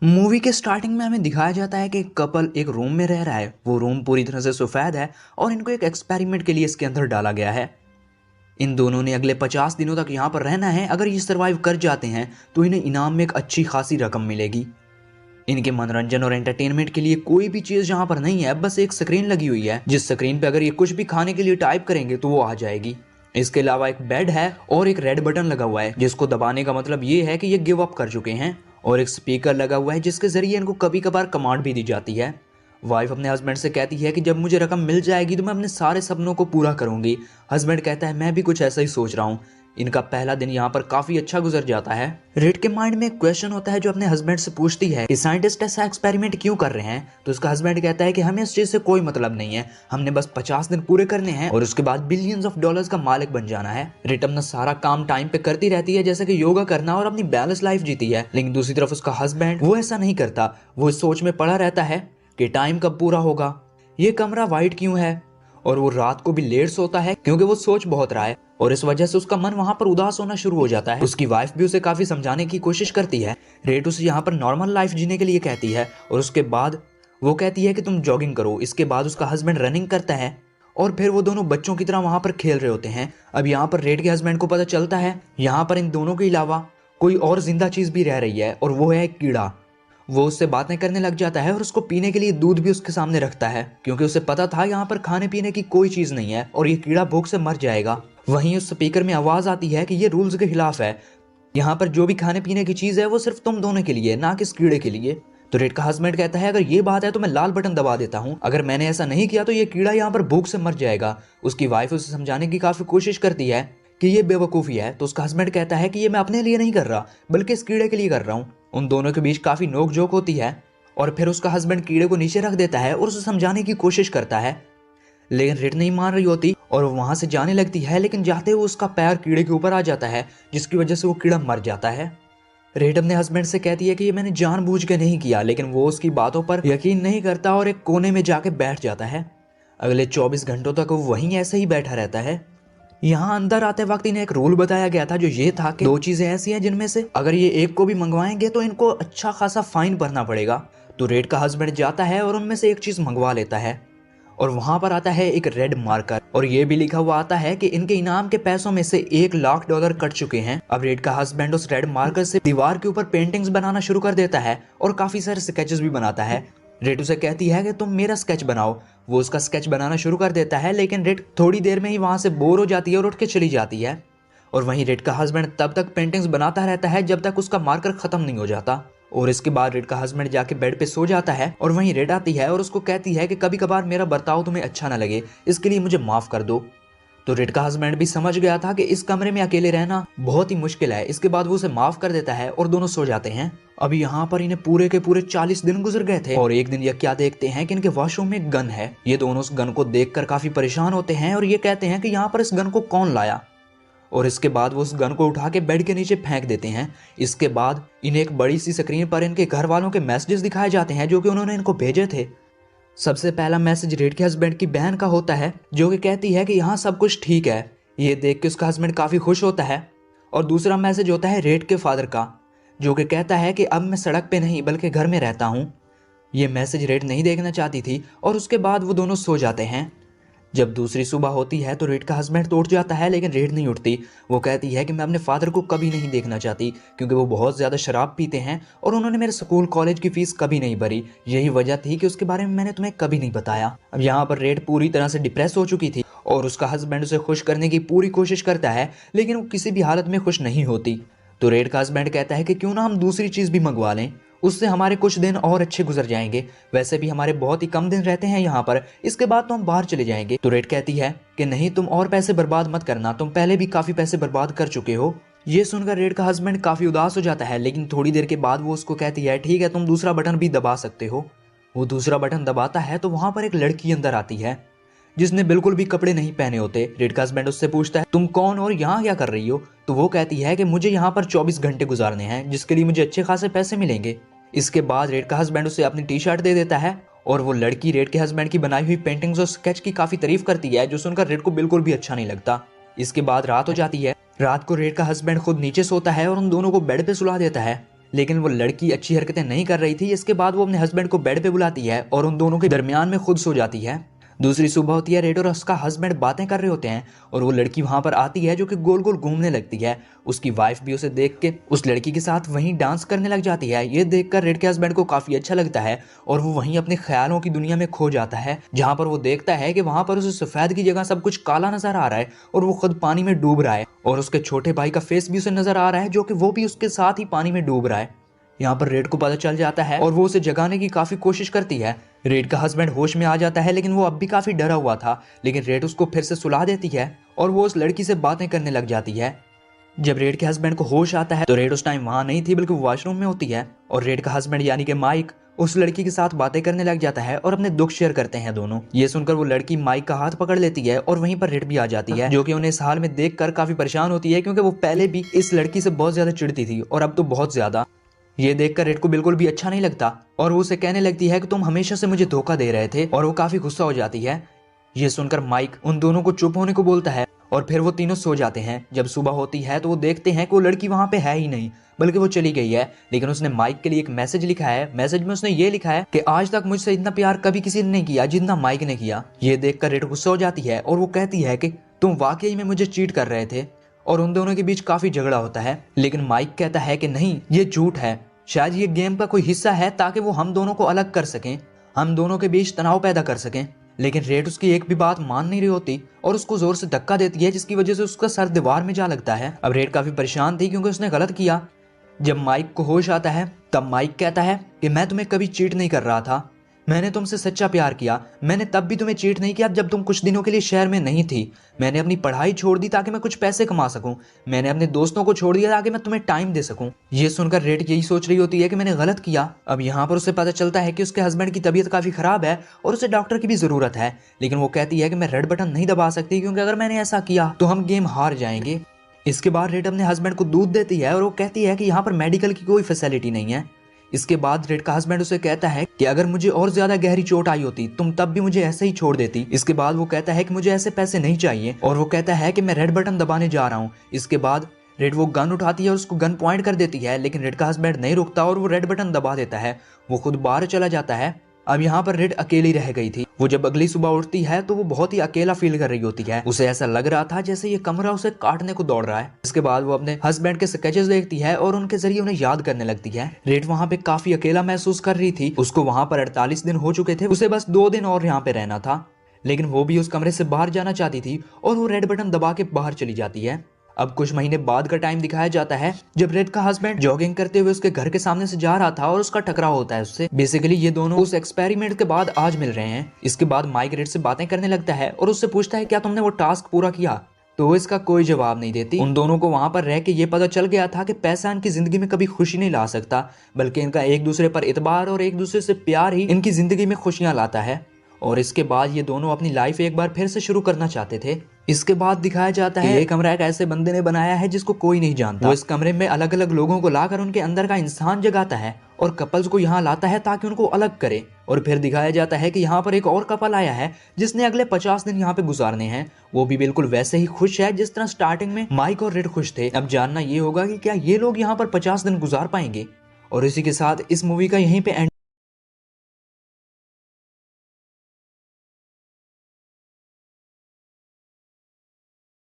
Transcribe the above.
Movie के starting में हमें दिखाया जाता है कि एक कपल एक रूम में रह रहा है। वो रूम पूरी तरह से सफेद है और इनको एक एक्सपेरिमेंट के लिए इसके अंदर डाला गया है। इन दोनों ने अगले 50 दिनों तक यहाँ पर रहना है। अगर ये सर्वाइव कर जाते हैं तो इन्हें इनाम में एक अच्छी खासी रकम मिलेगी। इनके मनोरंजन और एंटरटेनमेंट के लिए कोई भी चीज यहाँ पर नहीं है, बस एक स्क्रीन लगी हुई है जिस स्क्रीन पे अगर ये कुछ भी खाने के लिए टाइप करेंगे तो वो आ जाएगी। इसके अलावा एक बेड है और एक रेड बटन लगा हुआ है जिसको दबाने का मतलब ये है कि ये गिव अप कर चुके हैं। और एक स्पीकर लगा हुआ है जिसके जरिए इनको कभी कभार कमांड भी दी जाती है। वाइफ अपने हस्बैंड से कहती है कि जब मुझे रकम मिल जाएगी तो मैं अपने सारे सपनों को पूरा करूंगी। हस्बैंड कहता है मैं भी कुछ ऐसा ही सोच रहा हूँ। इनका पहला दिन यहाँ पर काफी अच्छा गुजर जाता है। रेड के माइंड में एक क्वेश्चन होता है जो अपने हस्बैंड से पूछती है कि साइंटिस्ट ऐसा एक्सपेरिमेंट क्यों कर रहे हैं। तो उसका हस्बैंड कहता है कि हमें इस चीज से कोई मतलब नहीं है, हमने बस 50 दिन पूरे करने हैं और उसके बाद बिलियंस ऑफ डॉलर्स का मालिक बन जाना है। रेड अपना सारा काम टाइम पे करती रहती है जैसे कि योगा करना और अपनी बैलेंस लाइफ जीती है। लेकिन दूसरी तरफ उसका हस्बैंड वो ऐसा नहीं करता। वो इस सोच में पड़ा रहता है कि टाइम कब पूरा होगा, ये कमरा वाइट क्यों है, और वो रात को भी लेट सोता है क्योंकि वो सोच बहुत रहा है और इस वजह से उसका मन वहां पर उदास होना शुरू हो जाता है। उसकी वाइफ भी उसे काफी समझाने की कोशिश करती है। रेट उसे यहाँ पर नॉर्मल लाइफ जीने के लिए कहती है और उसके बाद वो कहती है कि तुम जॉगिंग करो। इसके बाद उसका हस्बैंड रनिंग करता है और फिर वो दोनों बच्चों की तरह वहां पर खेल रहे होते हैं। अब यहाँ पर रेड के हस्बैंड को पता चलता है यहाँ पर इन दोनों के अलावा कोई और जिंदा चीज भी रह रही है और वो है एक कीड़ा। वो उससे बातें करने लग जाता है और उसको पीने के लिए दूध भी उसके सामने रखता है क्योंकि उसे पता था यहाँ पर खाने पीने की कोई चीज नहीं है और ये कीड़ा भूख से मर जाएगा। वहीं उस स्पीकर में आवाज आती है कि ये रूल्स के खिलाफ है, यहाँ पर जो भी खाने पीने की चीज है वो सिर्फ तुम दोनों के लिए, ना कि इस कीड़े के लिए। तो रेड का हस्बैंड कहता है अगर ये बात है तो मैं लाल बटन दबा देता हूँ, अगर मैंने ऐसा नहीं किया तो ये कीड़ा यहाँ पर भूख से मर जाएगा। उसकी वाइफ उसे समझाने की काफी कोशिश करती है कि ये बेवकूफ़ी है। तो उसका हस्बैंड कहता है कि ये मैं अपने लिए नहीं कर रहा बल्कि इस कीड़े के लिए कर रहा हूँ। उन दोनों के बीच काफी नोक झोंक होती है और फिर उसका हस्बैंड कीड़े को नीचे रख देता है और उसे समझाने की कोशिश करता है, लेकिन रेड नहीं मान रही होती और वो वहां से जाने लगती है। लेकिन जाते हुए उसका पैर कीड़े के ऊपर आ जाता है जिसकी वजह से वो कीड़ा मर जाता है। रेड अपने हस्बैंड से कहती है कि ये मैंने जानबूझ के नहीं किया, लेकिन वो उसकी बातों पर यकीन नहीं करता और एक कोने में जाके बैठ जाता है। अगले 24 घंटों तक वो वहीं ऐसे ही बैठा रहता है। यहाँ अंदर आते वक्त इन्हें एक रूल बताया गया था जो ये था कि दो चीजें ऐसी हैं जिनमें से अगर ये एक को भी मंगवाएंगे तो इनको अच्छा खासा फाइन भरना पड़ेगा। तो रेड का हस्बैंड जाता है और उनमें से एक चीज मंगवा लेता है और वहां पर आता है एक रेड मार्कर और ये भी लिखा हुआ आता है कि इनके इनाम के पैसों में से $1 लाख कट चुके हैं। अब रेड का हस्बैंड उस रेड मार्कर से दीवार के ऊपर पेंटिंग्स बनाना शुरू कर देता है और काफी सारे स्केचेस भी बनाता है। रेड उसे कहती है कि तुम मेरा स्केच बनाओ। वो उसका स्केच बनाना शुरू कर देता है, लेकिन रेड थोड़ी देर में ही वहां से बोर हो जाती है और उठ के चली जाती है। और वहीं रेड का हस्बैंड तब तक पेंटिंग्स बनाता रहता है जब तक उसका मार्कर खत्म नहीं हो जाता। और इसके बाद रेड का हस्बैंड जाके बेड पे सो जाता है और वहीं रेड आती है और उसको कहती है कि कभी कभार मेरा बर्ताव तुम्हें अच्छा ना लगे, इसके लिए मुझे माफ कर दो। तो रेड का हस्बैंड भी समझ गया था कि इस कमरे में अकेले रहना बहुत ही मुश्किल है। इसके बाद वो उसे माफ कर देता है और दोनों सो जाते हैं। अब यहाँ पर इन्हें पूरे के पूरे 40 दिन गुजर गए थे और एक दिन ये क्या देखते हैं कि इनके वॉशरूम में एक गन है। ये दोनों उस गन को देखकर काफी परेशान होते हैं और ये कहते हैं कि यहाँ पर इस गन को कौन लाया, और इसके बाद वो उस गन को उठा के बेड के नीचे फेंक देते हैं। इसके बाद इन्हें एक बड़ी सी स्क्रीन पर इनके घर वालों के मैसेजेस दिखाए जाते हैं जो कि उन्होंने इनको भेजे थे। सबसे पहला मैसेज रेड के हस्बैंड की बहन का होता है जो कि कहती है कि यहाँ सब कुछ ठीक है। ये देख के उसका हस्बैंड काफी खुश होता है। और दूसरा मैसेज होता है रेड के फादर का जो कि कहता है कि अब मैं सड़क पे नहीं बल्कि घर में रहता हूँ। ये मैसेज रेड नहीं देखना चाहती थी और उसके बाद वो दोनों सो जाते हैं। जब दूसरी सुबह होती है तो रेड का हस्बैंड तो उठ जाता है, लेकिन रेड नहीं उठती। वो कहती है कि मैं अपने फादर को कभी नहीं देखना चाहती क्योंकि वो बहुत ज़्यादा शराब पीते हैं और उन्होंने मेरे स्कूल कॉलेज की फीस कभी नहीं भरी। यही वजह थी कि उसके बारे में मैंने तुम्हें कभी नहीं बताया। अब यहाँ पर रेड पूरी तरह से डिप्रेस हो चुकी थी और उसका हस्बैंड उसे खुश करने की पूरी कोशिश करता है, लेकिन वो किसी भी हालत में खुश नहीं होती। तो रेड का हस्बैंड कहता है कि क्यों ना हम दूसरी चीज़ भी मंगवा लें, उससे हमारे कुछ दिन और अच्छे गुजर जाएंगे। वैसे भी हमारे बहुत ही कम दिन रहते हैं यहाँ पर, इसके बाद तो हम बाहर चले जाएंगे। तो रेड कहती है कि नहीं, तुम और पैसे बर्बाद मत करना, तुम पहले भी काफी पैसे बर्बाद कर चुके हो। ये सुनकर रेड का हस्बैंड काफी उदास हो जाता है, लेकिन थोड़ी देर के बाद वो उसको कहती है ठीक है, तुम दूसरा बटन भी दबा सकते हो। वो दूसरा बटन दबाता है तो वहां पर एक लड़की अंदर आती है जिसने बिल्कुल भी कपड़े नहीं पहने होते। रेड का हस्बैंड उससे पूछता है तुम कौन और यहाँ क्या कर रही हो। तो वो कहती है कि मुझे यहाँ पर 24 घंटे गुजारने हैं जिसके लिए मुझे अच्छे खासे पैसे मिलेंगे। इसके बाद रेड का हस्बैंड उसे अपनी टी शर्ट दे देता है और वो लड़की रेड के हस्बैंड की बनाई हुई पेंटिंग्स और स्केच की काफी तारीफ करती है जो सुनकर रेड को बिल्कुल भी अच्छा नहीं लगता। इसके बाद रात हो जाती है। रात को रेड का हस्बैंड खुद नीचे सोता है और उन दोनों को बेड पे सुला देता है। लेकिन वो लड़की अच्छी हरकतें नहीं कर रही थी। इसके बाद वो अपने हस्बैंड को बेड पे बुलाती है और उन दोनों के दरमियान में खुद सो जाती है। दूसरी सुबह होती है, रेड और उसका हस्बैंड बातें कर रहे होते हैं और वो लड़की वहां पर आती है जो कि गोल गोल घूमने लगती है। उसकी वाइफ भी उसे देख के उस लड़की के साथ वहीं डांस करने लग जाती है। ये देखकर रेड के हस्बैंड को काफी अच्छा लगता है और वो वहीं अपने ख्यालों की दुनिया में खो जाता है, जहां पर वो देखता है कि वहां पर उसे सफेद की जगह सब कुछ काला नजर आ रहा है और वो खुद पानी में डूब रहा है और उसके छोटे भाई का फेस भी उसे नजर आ रहा है जो कि वो भी उसके साथ ही पानी में डूब रहा है। यहाँ पर रेड को पता चल जाता है और वो उसे जगाने की काफी कोशिश करती है। रेड का हस्बैंड होश में आ जाता है लेकिन वो अब भी काफी डरा हुआ था, लेकिन रेड उसको फिर से सुला देती है और वो उस लड़की से बातें करने लग जाती है। जब रेड के हस्बैंड को होश आता है तो रेड उस टाइम वहां नहीं थी बल्कि वॉशरूम में होती है और रेड का हस्बैंड यानी कि माइक उस लड़की के साथ बातें करने लग जाता है और अपने दुख शेयर करते हैं दोनों। ये सुनकर वो लड़की माइक का हाथ पकड़ लेती है और वहीं पर रेड भी आ जाती है जो कि उन्हें इस हाल में देखकर काफी परेशान होती है, क्योंकि वो पहले भी इस लड़की से बहुत ज्यादा चिढ़ती थी और अब तो बहुत ज्यादा। ये देखकर रेड को बिल्कुल भी अच्छा नहीं लगता और वो उसे कहने लगती है कि तुम हमेशा से मुझे धोखा दे रहे थे और वो काफी गुस्सा हो जाती है। ये सुनकर माइक उन दोनों को चुप होने को बोलता है और फिर वो तीनों सो जाते हैं। जब सुबह होती है तो वो देखते हैं कि वो लड़की वहां पे है ही नहीं बल्कि वो चली गई है, लेकिन उसने माइक के लिए एक मैसेज लिखा है। मैसेज में उसने ये लिखा है कि आज तक मुझसे इतना प्यार कभी किसी ने नहीं किया जितना माइक ने किया। ये देखकर रेड गुस्सा हो जाती है और वो कहती है कि तुम वाकई में मुझे चीट कर रहे थे और उन दोनों के बीच काफी झगड़ा होता है। लेकिन माइक कहता है कि नहीं, ये झूठ है, शायद ये गेम का कोई हिस्सा है ताकि वो हम दोनों को अलग कर सकें, हम दोनों के बीच तनाव पैदा कर सकें। लेकिन रेड उसकी एक भी बात मान नहीं रही होती और उसको जोर से धक्का देती है जिसकी वजह से उसका सर दीवार में जा लगता है। अब रेड काफी परेशान थी क्योंकि उसने गलत किया। जब माइक को होश आता है तब माइक कहता है कि मैं तुम्हें कभी चीट नहीं कर रहा था, मैंने तुमसे सच्चा प्यार किया, मैंने तब भी तुम्हें चीट नहीं किया जब तुम कुछ दिनों के लिए शहर में नहीं थी। मैंने अपनी पढ़ाई छोड़ दी ताकि मैं कुछ पैसे कमा सकूं, मैंने अपने दोस्तों को छोड़ दिया ताकि मैं तुम्हें टाइम दे सकूं। ये सुनकर रेड यही सोच रही होती है कि मैंने गलत किया। अब यहाँ पर उसे पता चलता है कि उसके हस्बैंड की तबीयत काफी खराब है और उसे डॉक्टर की भी जरूरत है, लेकिन वो कहती है कि मैं रेड बटन नहीं दबा सकती क्योंकि अगर मैंने ऐसा किया तो हम गेम हार जाएंगे। इसके बाद रेड अपने हस्बैंड को दूध देती है और वो कहती है कि यहाँ पर मेडिकल की कोई फैसिलिटी नहीं है। इसके बाद रेड का हस्बैंड उसे कहता है कि अगर मुझे और ज्यादा गहरी चोट आई होती तुम तब भी मुझे ऐसे ही छोड़ देती। इसके बाद वो कहता है कि मुझे ऐसे पैसे नहीं चाहिए और वो कहता है कि मैं रेड बटन दबाने जा रहा हूँ। इसके बाद रेड वो गन उठाती है और उसको गन पॉइंट कर देती है, लेकिन रेड का हस्बैंड नहीं रुकता और वो रेड बटन दबा देता है। वो खुद बाहर चला जाता है। अब यहाँ पर रेड अकेली रह गई थी। वो जब अगली सुबह उठती है तो वो बहुत ही अकेला फील कर रही होती है। उसे ऐसा लग रहा था जैसे ये कमरा उसे काटने को दौड़ रहा है। इसके बाद वो अपने हस्बैंड के स्केचेस देखती है और उनके जरिए उन्हें याद करने लगती है। रेड वहाँ पे काफी अकेला महसूस कर रही थी। उसको वहाँ पर 48 दिन हो चुके थे, उसे बस 2 दिन और यहाँ पे रहना था, लेकिन वो भी उस कमरे से बाहर जाना चाहती थी और वो रेड बटन दबा के बाहर चली जाती है। अब कुछ महीने बाद का टाइम दिखाया जाता है जब रेड का हस्बैंड जॉगिंग करते हुए उसके घर के सामने से जा रहा था और उसका टकराव होता है उससे। बेसिकली ये दोनों उस एक्सपेरिमेंट के बाद आज मिल रहे हैं। इसके बाद माइक रेड से बातें करने लगता है और उससे पूछता है क्या तुमने वो टास्क पूरा किया, तो वो इसका कोई जवाब नहीं देती। उन दोनों को वहां पर रह के ये पता चल गया था कि पैसा इनकी जिंदगी में कभी खुशी नहीं ला सकता, बल्कि इनका एक दूसरे पर इतबार और एक दूसरे से प्यार ही इनकी जिंदगी में खुशियां लाता है। और इसके बाद ये दोनों अपनी लाइफ एक बार फिर से शुरू करना चाहते थे। इसके बाद दिखाया जाता है ये कमरा एक ऐसे बंदे ने बनाया है जिसको कोई नहीं जानता। वो इस कमरे में अलग अलग लोगों को लाकर उनके अंदर का इंसान जगाता है और कपल्स को यहाँ लाता है ताकि उनको अलग करे। और फिर दिखाया जाता है कि यहाँ पर एक और कपल आया है जिसने अगले 50 दिन यहाँ पे गुजारने हैं। वो भी बिल्कुल वैसे ही खुश है जिस तरह स्टार्टिंग में माइक और रेड खुश थे। अब जानना ये होगा कि क्या ये लोग यहाँ पर 50 दिन गुजार पाएंगे। और इसी के साथ इस मूवी का यहीं पे